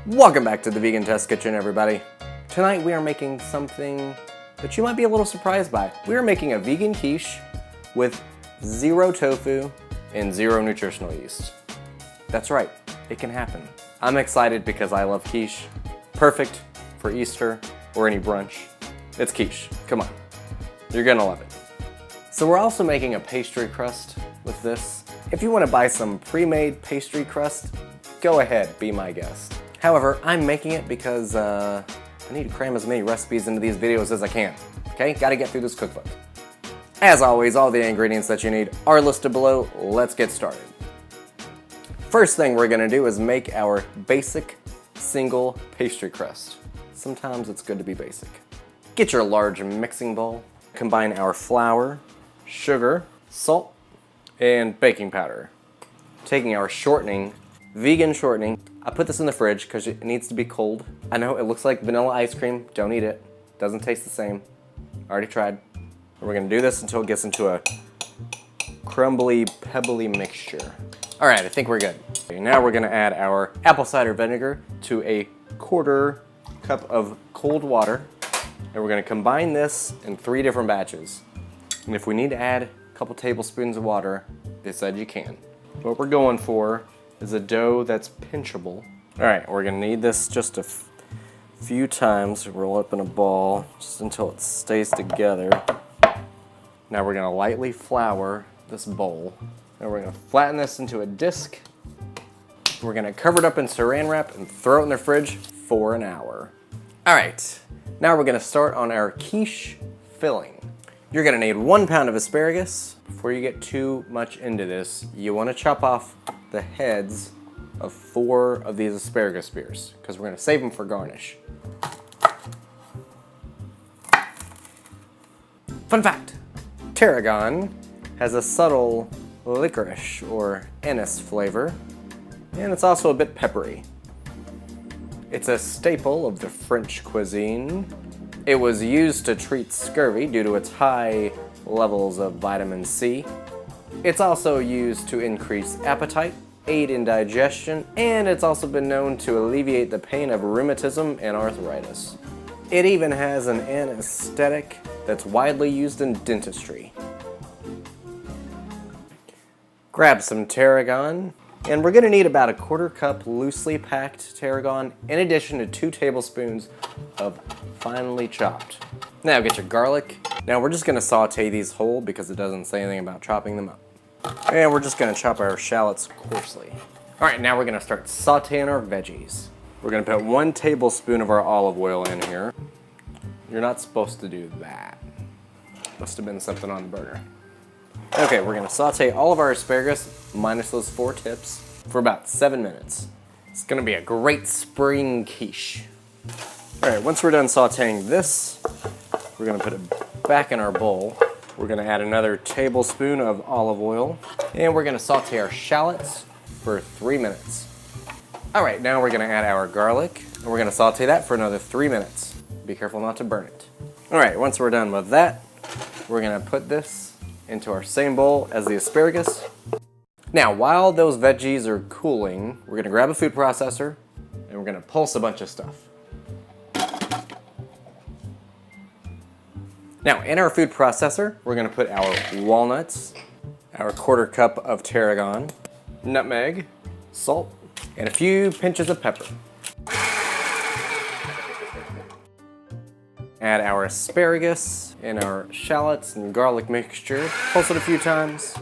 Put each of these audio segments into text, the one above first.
Welcome back to the Vegan Test Kitchen, everybody. Tonight we are making something that you might be a little surprised by. We are making a vegan quiche with 0 tofu and 0 nutritional yeast. That's right, it can happen. I'm excited because I love quiche. Perfect for Easter or any brunch. It's quiche, come on. You're gonna love it. So we're also making a pastry crust with this. If you want to buy some pre-made pastry crust, go ahead, be my guest. However, I'm making it because I need to cram as many recipes into these videos as I can. Okay, gotta get through this cookbook. As always, all the ingredients that you need are listed below. Let's get started. First thing we're gonna do is make our basic single pastry crust. Sometimes it's good to be basic. Get your large mixing bowl. Combine our flour, sugar, salt, and baking powder. Taking our shortening, vegan shortening, I put this in the fridge because it needs to be cold. I know it looks like vanilla ice cream. Don't eat it. Doesn't taste the same. Already tried. We're gonna do this until it gets into a crumbly, pebbly mixture. All right, I think we're good. Okay, now we're gonna add our apple cider vinegar to a 1/4 cup of cold water. And we're gonna combine this in 3 different batches. And if we need to add a couple tablespoons of water, they said you can. What we're going for is a dough that's pinchable. All right, we're gonna need this just a few times. Roll up in a ball just until it stays together. Now we're gonna lightly flour this bowl. And we're gonna flatten this into a disc. We're gonna cover it up in saran wrap and throw it in the fridge for an hour. All right, now we're gonna start on our quiche filling. You're gonna need 1 pound of asparagus. Before you get too much into this, you wanna chop off the heads of 4 of these asparagus spears because we're gonna save them for garnish. Fun fact, tarragon has a subtle licorice or anise flavor, and it's also a bit peppery. It's a staple of the French cuisine. It was used to treat scurvy due to its high levels of vitamin C. It's also used to increase appetite, aid in digestion, and it's also been known to alleviate the pain of rheumatism and arthritis. It even has an anesthetic that's widely used in dentistry. Grab some tarragon, and we're gonna need about a 1/4 cup loosely packed tarragon in addition to 2 tablespoons of finely chopped. Now get your garlic. Now we're just gonna saute these whole because it doesn't say anything about chopping them up. And we're just gonna chop our shallots coarsely. All right, now we're gonna start sauteing our veggies. We're gonna put 1 tablespoon of our olive oil in here. You're not supposed to do that. Must have been something on the burner. Okay, we're gonna saute all of our asparagus, minus those 4 tips, for about 7 minutes. It's gonna be a great spring quiche. All right, once we're done sauteing this, we're gonna put it back in our bowl. We're gonna add another tablespoon of olive oil, and we're gonna saute our shallots for 3 minutes. All right, now we're gonna add our garlic, and we're gonna saute that for another 3 minutes. Be careful not to burn it. All right, once we're done with that, we're gonna put this into our same bowl as the asparagus. Now, while those veggies are cooling, we're gonna grab a food processor, and we're gonna pulse a bunch of stuff. Now, in our food processor, we're gonna put our walnuts, our 1/4 cup of tarragon, nutmeg, salt, and a few pinches of pepper. Add our asparagus and our shallots and garlic mixture. Pulse it a few times.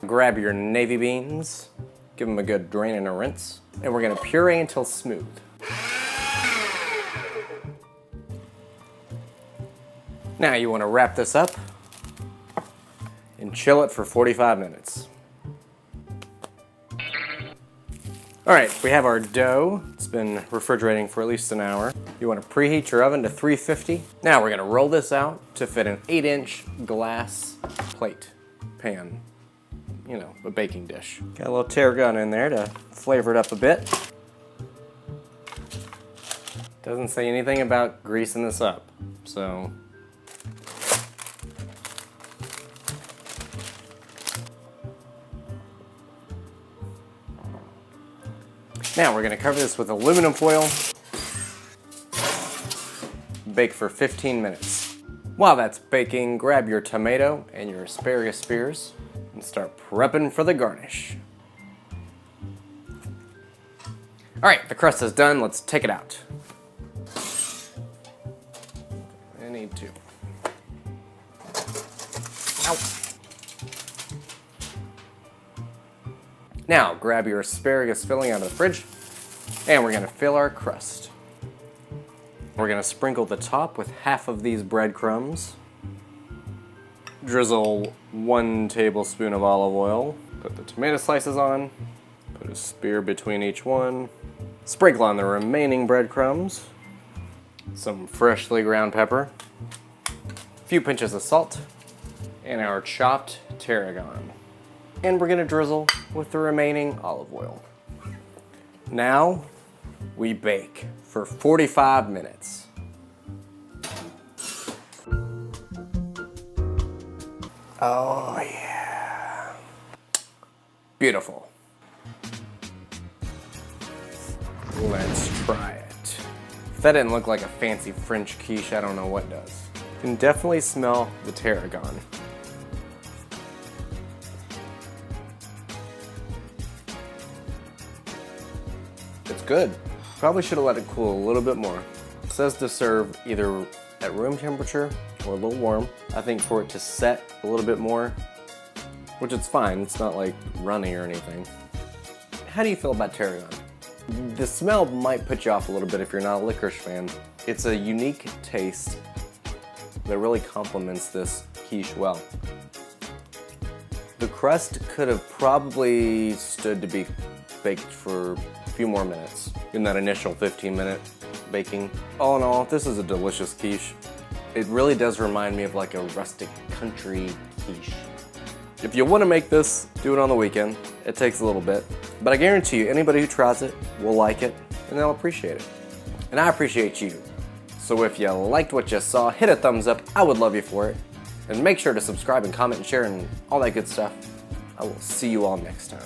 Grab your navy beans, give them a good drain and a rinse, and we're gonna puree until smooth. Now you want to wrap this up and chill it for 45 minutes. All right, we have our dough. It's been refrigerating for at least an hour. You want to preheat your oven to 350. Now we're gonna roll this out to fit an 8-inch glass plate, pan, you know, a baking dish. Got a little tarragon in there to flavor it up a bit. Doesn't say anything about greasing this up, so. Now we're gonna cover this with aluminum foil. Bake for 15 minutes. While that's baking, grab your tomato and your asparagus spears and start prepping for the garnish. All right, the crust is done. Let's take it out. I need to. Ow. Now, grab your asparagus filling out of the fridge, and we're gonna fill our crust. We're gonna sprinkle the top with half of these breadcrumbs. Drizzle 1 tablespoon of olive oil. Put the tomato slices on. Put a spear between each one. Sprinkle on the remaining breadcrumbs. Some freshly ground pepper. A few pinches of salt. And our chopped tarragon. And we're gonna drizzle with the remaining olive oil. Now, we bake for 45 minutes. Oh yeah. Beautiful. Let's try it. If that didn't look like a fancy French quiche, I don't know what does. You can definitely smell the tarragon. It's good. Probably should have let it cool a little bit more. It says to serve either at room temperature or a little warm. I think for it to set a little bit more, which it's fine, it's not like runny or anything. How do you feel about tarragon? The smell might put you off a little bit if you're not a licorice fan. It's a unique taste that really complements this quiche well. The crust could have probably stood to be baked for a few more minutes in that initial 15-minute baking. All in all, this is a delicious quiche. It really does remind me of like a rustic country quiche. If you want to make this, do it on the weekend. It takes a little bit, but I guarantee you anybody who tries it will like it and they'll appreciate it. And I appreciate you. So if you liked what you saw, hit a thumbs up. I would love you for it. And make sure to subscribe and comment and share and all that good stuff. I will see you all next time.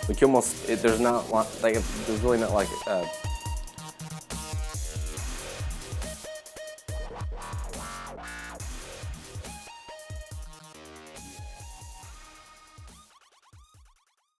Like you almost, there's really not like